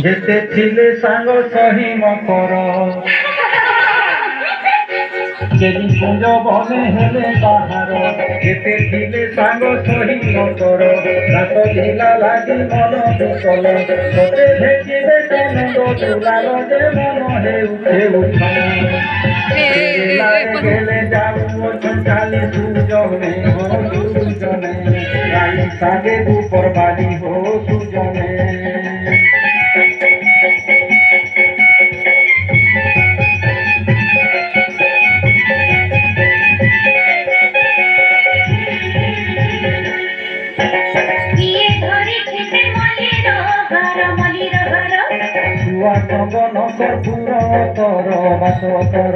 যেতে ছিলে সাঙ্গ সহি মকর চেরি পুঞ্জ বনে হেলে বাহার যেতে ছিলে সাঙ্গ সহি মকর রাত ঢিলা লাগি মন দুকল তোতে ভেটিবে কেনন্দ তুলাল যে মন হেউছে উঠন গেলে যাবো কালি সুজনে হো সুজনে কালি সাগে দুপর বালি হো সুজনে छुआ सगन कपूर तर बास तर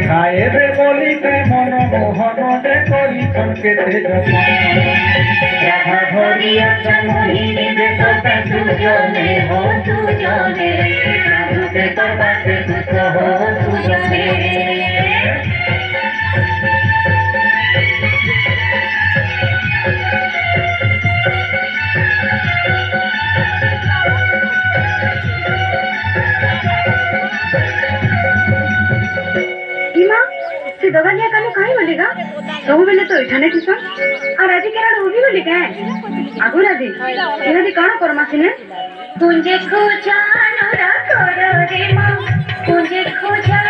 खाए रे बोली के मन मोहन दे करी संकेते जतन राधा धरिया मोहिनी देखता सुजने हो सुजने साधु के करबाते दुख हो सुजने से दगालिया काने काई बोलेगा सब बेले तो इठाने किसन और आज केरा होगी बोली का आगो राधी एनादी काना करमा सिने तुझे खोजा अनुरा करो रे मां तुझे खोजा